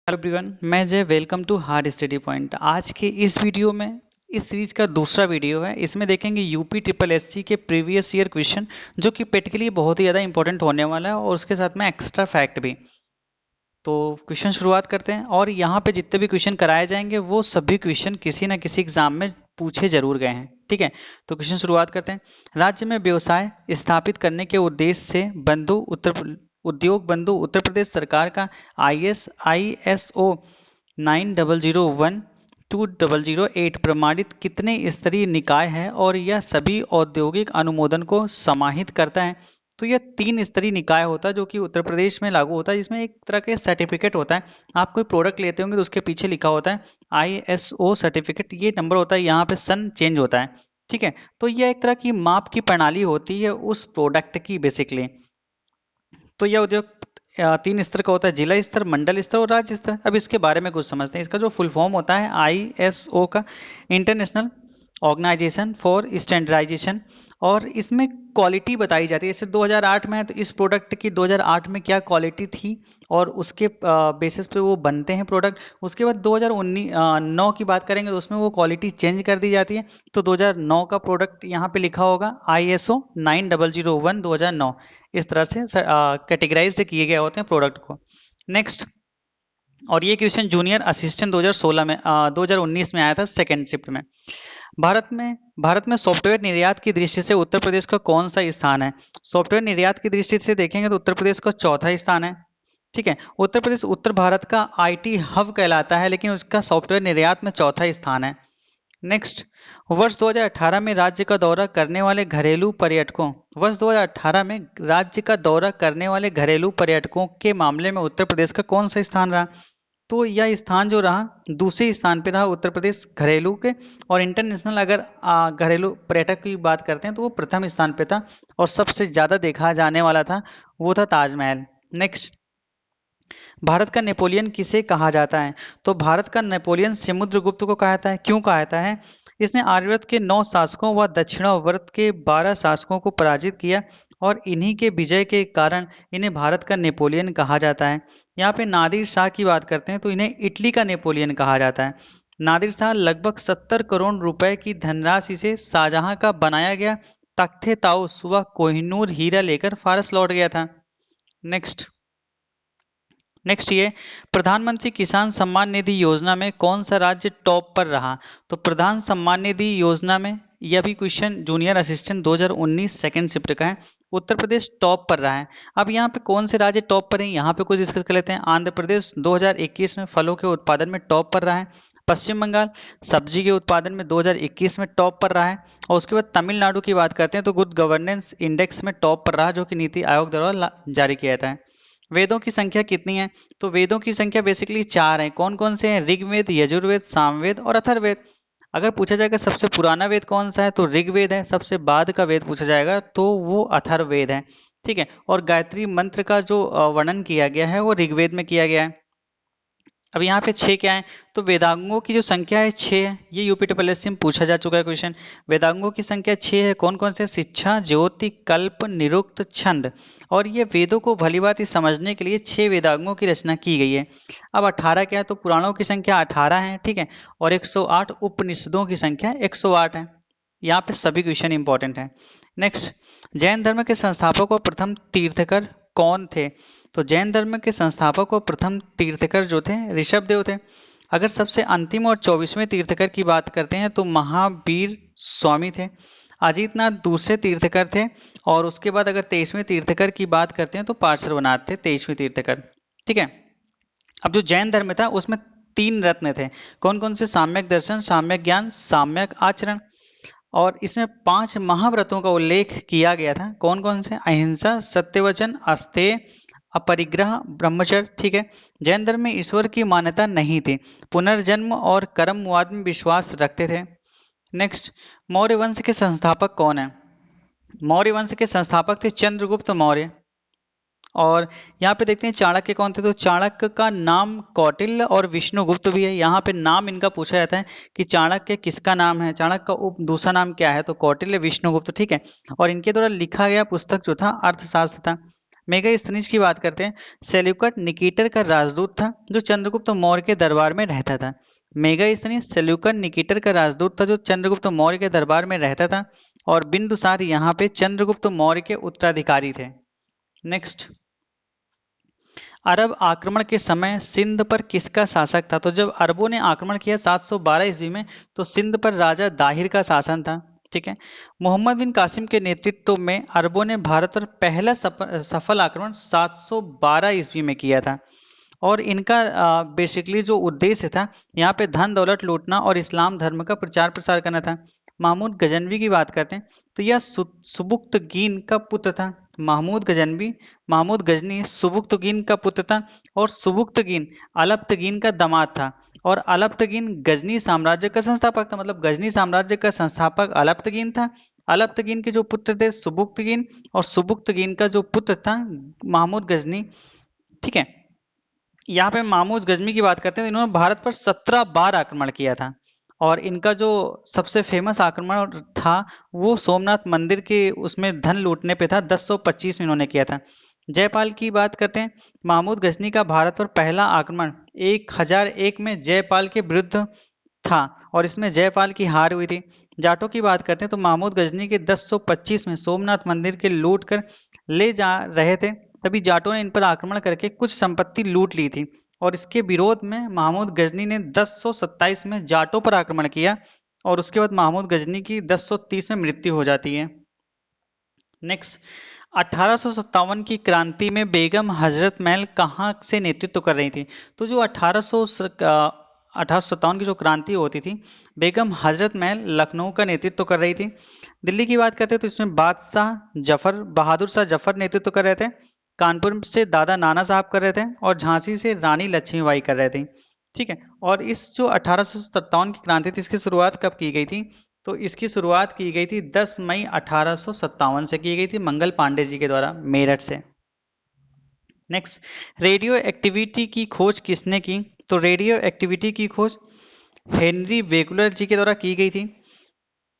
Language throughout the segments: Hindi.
हेलो एवरीवन, मैं Jay. Welcome to hard study point. आज के इस वीडियो में इस सीरीज का दूसरा वीडियो है। इसमें देखेंगे यूपी ट्रिपल एससी के प्रीवियस ईयर क्वेश्चन, जो कि पेट के लिए बहुत ही ज़्यादा इंपॉर्टेंट होने वाला है, और उसके साथ में एक्स्ट्रा फैक्ट भी। तो क्वेश्चन शुरुआत करते हैं। और यहाँ पे जितने भी क्वेश्चन कराए जाएंगे वो सभी क्वेश्चन किसी न किसी एग्जाम में पूछे जरूर गए हैं, ठीक है। तो क्वेश्चन शुरुआत करते हैं। राज्य में व्यवसाय स्थापित करने के उद्देश्य से उद्योग बंधु उत्तर प्रदेश सरकार का ISO 9001-2008 प्रमाणित कितने स्तरीय निकाय है, और यह सभी औद्योगिक अनुमोदन को समाहित करता है। तो यह 3 स्तरीय निकाय होता है जो कि उत्तर प्रदेश में लागू होता है, जिसमें एक तरह के सर्टिफिकेट होता है। आप कोई प्रोडक्ट लेते होंगे तो उसके पीछे लिखा होता है ISO सर्टिफिकेट, ये नंबर होता है, यहाँ पे सन चेंज होता है, ठीक है। तो यह एक तरह की माप की प्रणाली होती है उस प्रोडक्ट की बेसिकली। तो यह उद्योग 3 स्तर का होता है: जिला स्तर, मंडल स्तर और राज्य स्तर। अब इसके बारे में कुछ समझते हैं। इसका जो फुल फॉर्म होता है ISO का, इंटरनेशनल ऑर्गेनाइजेशन फॉर स्टैंडर्डाइजेशन, और इसमें क्वालिटी बताई जाती है। जैसे 2008 में है तो इस प्रोडक्ट की 2008 में क्या क्वालिटी थी, और उसके बेसिस पे वो बनते हैं प्रोडक्ट। उसके बाद 2009 की बात करेंगे तो उसमें वो क्वालिटी चेंज कर दी जाती है। तो 2009 का प्रोडक्ट यहाँ पे लिखा होगा ISO 9001-2009। इस तरह से कैटेगराइज्ड किए गए होते हैं प्रोडक्ट को। नेक्स्ट, और ये क्वेश्चन जूनियर असिस्टेंट 2016 में 2019 में आया था, सेकेंड शिफ्ट में। भारत में सॉफ्टवेयर निर्यात की दृष्टि से उत्तर प्रदेश का कौन सा स्थान है? सॉफ्टवेयर निर्यात की दृष्टि से देखेंगे तो उत्तर प्रदेश का चौथा स्थान है, ठीक है। उत्तर प्रदेश उत्तर भारत का IT हब कहलाता है, लेकिन उसका सॉफ्टवेयर निर्यात में चौथा स्थान है। नेक्स्ट, वर्ष 2018 में राज्य का दौरा करने वाले घरेलू पर्यटकों वर्ष 2018 में राज्य का दौरा करने वाले घरेलू पर्यटकों के मामले में उत्तर प्रदेश का कौन सा स्थान रहा? तो यह स्थान जो रहा, दूसरे स्थान पे रहा उत्तर प्रदेश घरेलू के। और इंटरनेशनल अगर घरेलू पर्यटक की बात करते हैं तो वो प्रथम स्थान पे था, और सबसे ज्यादा देखा जाने वाला था वो था ताजमहल। नेक्स्ट, भारत का नेपोलियन किसे कहा जाता है? तो भारत का नेपोलियन समुद्रगुप्त को कहा जाता है। क्यों कहा जाता है? इसने आर्यवर्त के 9 शासकों व दक्षिणावर्त के 12 शासकों को पराजित किया, और इन्हीं के विजय के कारण इन्हें भारत का नेपोलियन कहा जाता है। यहाँ पे नादिर शाह की बात करते हैं तो इन्हें इटली का नेपोलियन कहा जाता है। नादिर शाह लगभग 70 करोड़ रुपए की धनराशि से शाहजहां का बनाया गया तख्ते ताउस व कोहिनूर हीरा लेकर फारस लौट गया था। नेक्स्ट ये प्रधानमंत्री किसान सम्मान निधि योजना में कौन सा राज्य टॉप पर रहा? तो प्रधान सम्मान निधि योजना में, यह भी question junior assistant 2019 second shift का है, उत्तर प्रदेश टॉप पर रहा है। अब यहाँ पे कौन से राज्य टॉप पर है, यहाँ पे कुछ डिस्कस कर लेते हैं। आंध्र प्रदेश 2021 में फलों के उत्पादन में टॉप पर रहा है। पश्चिम बंगाल सब्जी के उत्पादन में 2021 में टॉप पर रहा है। और उसके बाद तमिलनाडु की बात करते हैं तो गुड गवर्नेंस इंडेक्स में टॉप पर रहा, जो कि नीति आयोग द्वारा जारी किया जाता है। वेदों की संख्या कितनी है? तो वेदों की संख्या बेसिकली 4 है। कौन कौन से हैं? ऋग्वेद, यजुर्वेद, सामवेद और अथर्ववेद। अगर पूछा जाएगा सबसे पुराना वेद कौन सा है तो ऋग्वेद है। सबसे बाद का वेद पूछा जाएगा तो वो अथर्ववेद है, ठीक है। और गायत्री मंत्र का जो वर्णन किया गया है वो ऋग्वेद में किया गया है। अब यहाँ पे 6 क्या है? तो वेदांगों की जो संख्या है 6 है। ये यूपी ट्रिपल एससी में पूछा जा चुका है क्वेश्चन। वेदांगों की संख्या 6 है। कौन कौन से? शिक्षा, ज्योति, कल्प, निरुक्त, छंद। और ये वेदों को भली भांति समझने के लिए 6 वेदांगों की रचना की गई है। अब 18 क्या है? तो पुराणों की संख्या 18 है, ठीक है। और 108 उपनिषदों की संख्या 108 है। यहाँ पे सभी क्वेश्चन इंपॉर्टेंट है। नेक्स्ट, जैन धर्म के संस्थापक और प्रथम तीर्थकर कौन थे? तो जैन धर्म के संस्थापक और प्रथम तीर्थकर जो थे ऋषभदेव थे। अगर सबसे अंतिम और 24वें तीर्थकर की बात करते हैं तो महावीर स्वामी थे। अजीतनाथ दूसरे तीर्थकर थे। और उसके बाद अगर 23वें तीर्थकर की बात करते हैं तो पार्श्वनाथ थे 23वें तीर्थकर, ठीक है। अब जो जैन धर्म था उसमें 3 रत्न थे। कौन कौन से? साम्यक दर्शन, साम्यक ज्ञान, साम्यक आचरण। और इसमें 5 महाव्रतों का उल्लेख किया गया था। कौन कौन से? अहिंसा, सत्यवचन, अस्तेय, अपरिग्रह, ब्रह्मचर्य, ठीक है। जैन धर्म में ईश्वर की मान्यता नहीं थी, पुनर्जन्म और कर्मवाद में विश्वास रखते थे। नेक्स्ट, मौर्य वंश के संस्थापक कौन है? मौर्य वंश के संस्थापक थे चंद्रगुप्त मौर्य। और यहाँ पे देखते हैं चाणक्य कौन थे? तो चाणक्य का नाम कौटिल्य और विष्णुगुप्त भी है। यहाँ पे नाम इनका पूछा जाता है कि चाणक्य किसका नाम है, चाणक्य का दूसरा नाम क्या है? तो कौटिल्य, विष्णुगुप्त, ठीक है। और इनके द्वारा लिखा गया पुस्तक जो था अर्थशास्त्र था। मेगास्थनीज की बात करते हैं, सेल्यूकड निकेटर का राजदूत था जो चंद्रगुप्त मौर्य के दरबार में रहता था। मेगास्थनीज सेल्यूकड निकेटर का राजदूत था जो चंद्रगुप्त मौर्य के दरबार में रहता था, और बिंदुसार यहाँ पे चंद्रगुप्त मौर्य के उत्तराधिकारी थे। नेक्स्ट, अरब आक्रमण के समय सिंध पर किसका शासक था? तो जब अरबों ने आक्रमण किया 712 ईस्वी में, तो सिंध पर राजा दाहिर का शासन था। ठीक है, मोहम्मद बिन कासिम के नेतृत्व में अरबों ने भारत पर पहला सफल आक्रमण 712 ईस्वी में किया था, और इनका बेसिकली जो उद्देश्य था यहाँ पे धन दौलत लूटना और इस्लाम धर्म का प्रचार प्रसार करना था। महमूद गजनवी की बात करते हैं तो यह सुबुक्तगीन का पुत्र था। महमूद गजनी सुबुक्तगीन का पुत्र था, और सुबुक्तगीन अलप्तगीन का दामाद था, और अलप्तगीन गजनी साम्राज्य का संस्थापक था। मतलब गजनी साम्राज्य का संस्थापक अलप्तगीन था। अलप्तगीन के जो पुत्र थे सुबुक्तगीन, और सुबुक्तगीन का जो पुत्र था महमूद गजनी। ठीक है, यहाँ पे महमूद गजनी की बात करते हैं तो इन्होंने भारत पर 17 बार आक्रमण किया था, और इनका जो सबसे फेमस आक्रमण था वो सोमनाथ मंदिर के उसमें धन लूटने पे था, 1025 में इन्होंने किया था। जयपाल की बात करते हैं, महमूद गजनी का भारत पर पहला आक्रमण 1001 में जयपाल के विरुद्ध था, और इसमें जयपाल की हार हुई थी। जाटों की बात करते हैं तो महमूद गजनी के 1025 में सोमनाथ मंदिर के लूट कर ले जा रहे थे, तभी जाटों ने इन पर आक्रमण करके कुछ संपत्ति लूट ली थी, और इसके विरोध में महमूद गजनी ने 1027 में जाटों पर आक्रमण किया, और उसके बाद महमूद गजनी की 1030 में मृत्यु हो जाती है। नेक्स्ट, 1857 की क्रांति में बेगम हजरत महल कहाँ से नेतृत्व कर रही थी? तो जो 1857 की जो क्रांति होती थी, बेगम हजरत महल लखनऊ का नेतृत्व कर रही थी। दिल्ली की बात करते हैं तो इसमें बहादुर शाह जफर नेतृत्व कर रहे थे। कानपुर से दादा नाना साहब कर रहे थे, और झांसी से रानी लक्ष्मीबाई कर रहे थे। ठीक है, और इस जो 1857 की क्रांति थी इसकी शुरुआत कब की गई थी? तो इसकी शुरुआत की गई थी 10 मई 1857 से की गई थी मंगल पांडे जी के द्वारा मेरठ से। नेक्स्ट, रेडियो एक्टिविटी की खोज किसने की? तो रेडियो एक्टिविटी की खोज हेनरी वेगुलर जी के द्वारा की गई थी।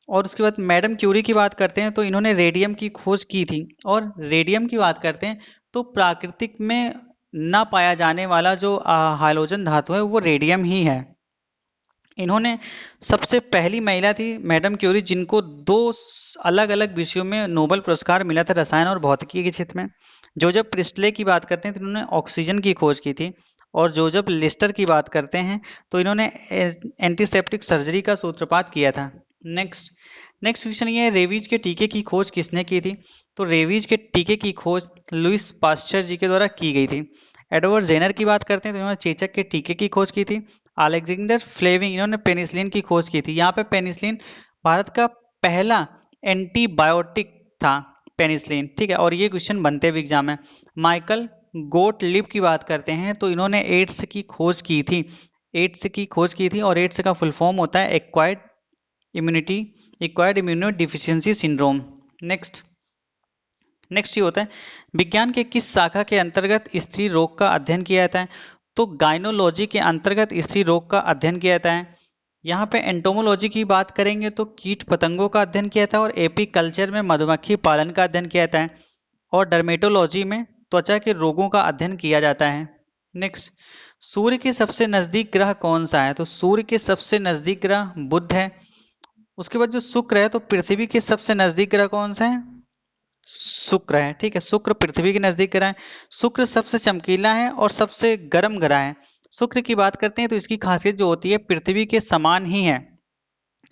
और उसके बाद मैडम क्यूरी की बात करते हैं तो इन्होंने रेडियम की खोज की थी। और रेडियम की बात करते हैं तो प्राकृतिक में ना पाया जाने वाला जो हाइड्रोजन धातु है वो रेडियम ही है। इन्होंने सबसे पहली महिला थी मैडम क्यूरी जिनको 2 अलग अलग विषयों में नोबेल पुरस्कार मिला था, रसायन और भौतिकी के क्षेत्र में। जोसेफ प्रिस्टले की बात करते हैं तो इन्होंने ऑक्सीजन की खोज की थी। और जोसेफ लिस्टर की बात करते हैं तो इन्होंने एंटीसेप्टिक सर्जरी का सूत्रपात किया था। नेक्स्ट क्वेश्चन ये है, रेबीज के टीके की खोज किसने की थी? तो रेबीज के टीके की खोज लुइस पास्चर जी के द्वारा की गई थी। एडवर्ड जेनर की बात करते हैं तो इन्होंने चेचक के टीके की खोज की थी। अलेक्जेंडर फ्लेमिंग इन्होंने पेनिसिलिन की खोज की थी। यहाँ पे पेनिसिलिन भारत का पहला एंटीबायोटिक था, पेनिसिलिन। ठीक है, और ये क्वेश्चन बनते हुए एग्जाम में। माइकल गोटलिब की बात करते हैं तो इन्होंने एड्स की खोज की थी। और एड्स का फुल फॉर्म होता है acquired immuno deficiency syndrome. Next ये होता है, विज्ञान के किस शाखा के अंतर्गत स्त्री रोग का अध्ययन किया जाता है? तो गायनोलॉजी के अंतर्गत स्त्री रोग का अध्ययन किया जाता है। यहाँ पे एंटोमोलॉजी की बात करेंगे तो कीट पतंगों का अध्ययन किया जाता है, और एपीकल्चर में मधुमक्खी पालन का अध्ययन किया जाता है, और डर्मेटोलॉजी में त्वचा के रोगों का अध्ययन किया जाता है। नेक्स्ट, सूर्य के सबसे नजदीक ग्रह कौन सा है? तो सूर्य के सबसे नजदीक ग्रह बुध है। उसके बाद जो शुक्र है, तो पृथ्वी के सबसे नजदीक ग्रह कौन सा है? शुक्र है। ठीक है, शुक्र पृथ्वी के नजदीक ग्रह है। शुक्र सबसे चमकीला है और सबसे गर्म ग्रह है। शुक्र की बात करते हैं तो इसकी खासियत जो होती है पृथ्वी के समान ही है।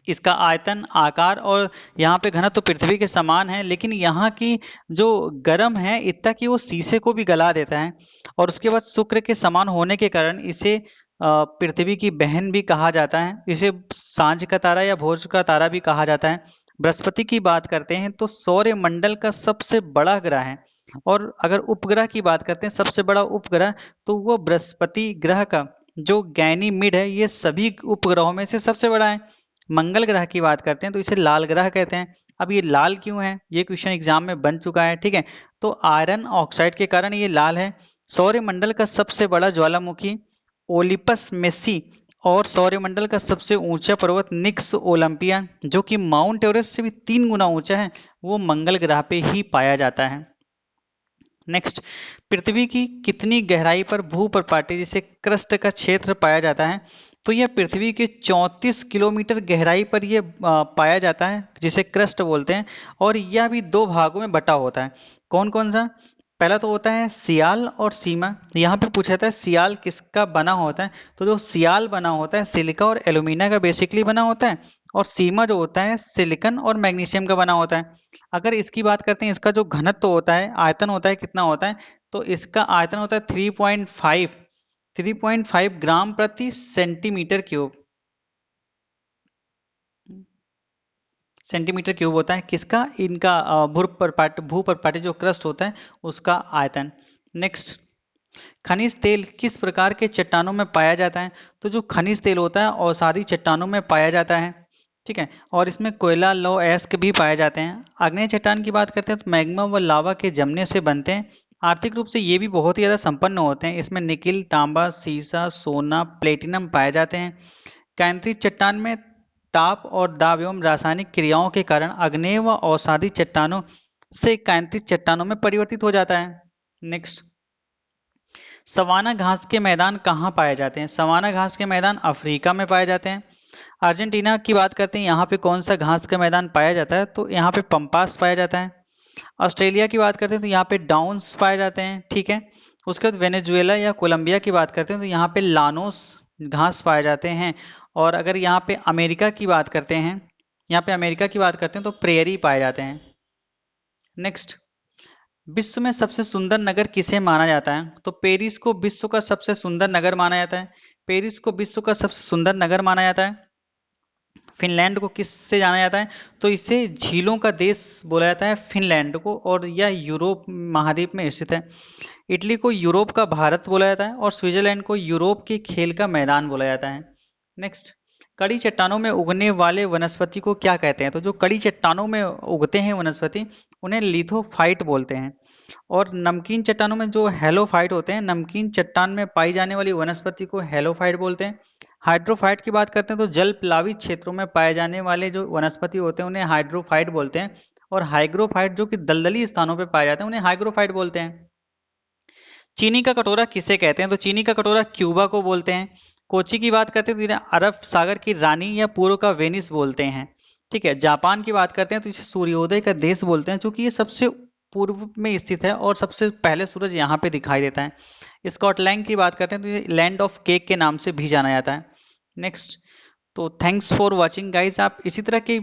इसका आयतन, आकार और यहाँ पे घनत्व तो पृथ्वी के समान है, लेकिन यहाँ की जो गर्म है इतना कि वो शीशे को भी गला देता है। और उसके बाद शुक्र के समान होने के कारण इसे पृथ्वी की बहन भी कहा जाता है। इसे सांझ का तारा या भोज का तारा भी कहा जाता है। बृहस्पति की बात करते हैं तो सौर मंडल का सबसे बड़ा ग्रह है। और अगर उपग्रह की बात करते हैं सबसे बड़ा उपग्रह, तो वो बृहस्पति ग्रह का जो गैनीमिड है ये सभी उपग्रहों में से सबसे बड़ा है। मंगल ग्रह की बात करते हैं तो इसे लाल ग्रह कहते हैं। अब ये लाल क्यों है, ये क्वेश्चन एग्जाम में बन चुका है। ठीक है, तो आयरन ऑक्साइड के कारण ये लाल है। सौरमंडल का सबसे बड़ा ज्वालामुखी ओलिपस मेसी, और सौरमंडल का सबसे ऊंचा पर्वत निक्स ओलंपिया जो कि माउंट एवरेस्ट से भी 3 गुना ऊंचा है, वो मंगल ग्रह पे ही पाया जाता है। नेक्स्ट, पृथ्वी की कितनी गहराई पर भूपर्पाटी जिसे क्रस्ट का क्षेत्र पाया जाता है? तो यह पृथ्वी के 34 किलोमीटर गहराई पर यह पाया जाता है जिसे क्रस्ट बोलते हैं, और यह भी दो भागों में बटा होता है। कौन कौन सा? पहला तो होता है सियाल और सीमा। यहाँ पे पूछा था सियाल किसका बना होता है, तो जो सियाल बना होता है सिलिका और एल्यूमिना का बेसिकली बना होता है, और सीमा जो होता है सिलिकन और मैग्नीशियम का बना होता है। अगर इसकी बात करते हैं, इसका जो घनत्व होता है, आयतन होता है, कितना होता है, तो इसका आयतन होता है 3.5 ग्राम प्रति सेंटीमीटर क्यूब। सेंटीमीटर क्यूब होता है किसका? इनका भूपर्पाटी जो क्रस्ट होता है उसका आयतन। नेक्स्ट, खनिज तेल किस प्रकार के चट्टानों में पाया जाता है? तो जो खनिज तेल होता है औषधि चट्टानों में पाया जाता है, ठीक है, और इसमें कोयला, लौह, अयस्क भी पाए जाते हैं। आग्नेय चट्टान की बात करते हैं तो मैग्मा व लावा के जमने से बनते हैं। आर्थिक रूप से ये भी बहुत ही ज्यादा संपन्न होते हैं। इसमें निकिल, तांबा, सीसा, सोना, प्लेटिनम पाए जाते हैं। कैंथ्रिज चट्टान में ताप और दाब एवं रासायनिक क्रियाओं के कारण आग्नेय व औषधि चट्टानों से कैंथ्रिज चट्टानों में परिवर्तित हो जाता है। नेक्स्ट, सवाना घास के मैदान कहाँ पाए जाते हैं? सवाना घास के मैदान अफ्रीका में पाए जाते हैं। अर्जेंटीना की बात करते हैं, यहाँ पे कौन सा घास का मैदान पाया जाता है? तो यहाँ पे पंपास पाया जाता है। ऑस्ट्रेलिया की बात करते हैं तो यहाँ पे डाउन्स पाए जाते हैं, ठीक है। उसके बाद वेनेजुएला या कोलंबिया की बात करते हैं तो यहाँ पे लानोस घास पाए जाते हैं। और अगर यहाँ पे अमेरिका की बात करते हैं, तो प्रेयरी पाए जाते हैं। नेक्स्ट, विश्व में सबसे सुंदर नगर किसे माना जाता है? तो पेरिस को विश्व का सबसे सुंदर नगर माना जाता है। पेरिस को विश्व का सबसे सुंदर नगर माना जाता है। फिनलैंड को किससे जाना जाता है? तो इसे झीलों का देश बोला जाता है फिनलैंड को, और यह यूरोप महाद्वीप में स्थित है। इटली को यूरोप का भारत बोला जाता है, और स्विट्जरलैंड को यूरोप के खेल का मैदान बोला जाता है। नेक्स्ट, कड़ी चट्टानों में उगने वाले वनस्पति को क्या कहते हैं? तो जो कड़ी चट्टानों में उगते हैं वनस्पति उन्हें लिथोफाइट बोलते हैं। और नमकीन चट्टानों में जो हेलोफाइट होते हैं, नमकीन चट्टान में पाई जाने वाली वनस्पति को हेलोफाइट बोलते हैं। हाइड्रोफाइट की बात करते हैं तो जल प्लावित क्षेत्रों में पाए जाने वाले जो वनस्पति होते हैं उन्हें हाइड्रोफाइट बोलते हैं। और हाइग्रोफाइट जो कि दलदली स्थानों पर पाए जाते हैं उन्हें हाइग्रोफाइट बोलते हैं। चीनी का कटोरा किसे कहते हैं? तो चीनी का कटोरा क्यूबा को बोलते हैं। कोची की बात करते हैं तो इन्हें अरब सागर की रानी या पूर्व का वेनिस बोलते हैं, ठीक है। जापान की बात करते हैं तो इसे सूर्योदय का देश बोलते हैं, क्योंकि ये सबसे पूर्व में स्थित है और सबसे पहले सूरज यहाँ पे दिखाई देता है। स्कॉटलैंड की बात करते हैं तो ये लैंड ऑफ केक के नाम से भी जाना जाता है। नेक्स्ट, तो थैंक्स फॉर वॉचिंग गाइस। आप इसी तरह के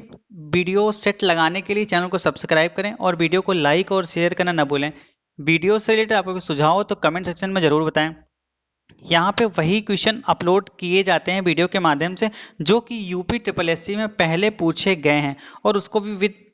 वीडियो सेट लगाने के लिए चैनल को सब्सक्राइब करें और वीडियो को लाइक और शेयर करना न भूलें। वीडियो से रिलेटेड आपको सुझाव हो तो कमेंट सेक्शन में जरूर बताएं। यहाँ पे वही क्वेश्चन अपलोड किए जाते हैं वीडियो के माध्यम से जो कि यूपी SSSC में पहले पूछे गए हैं, और उसको भी विद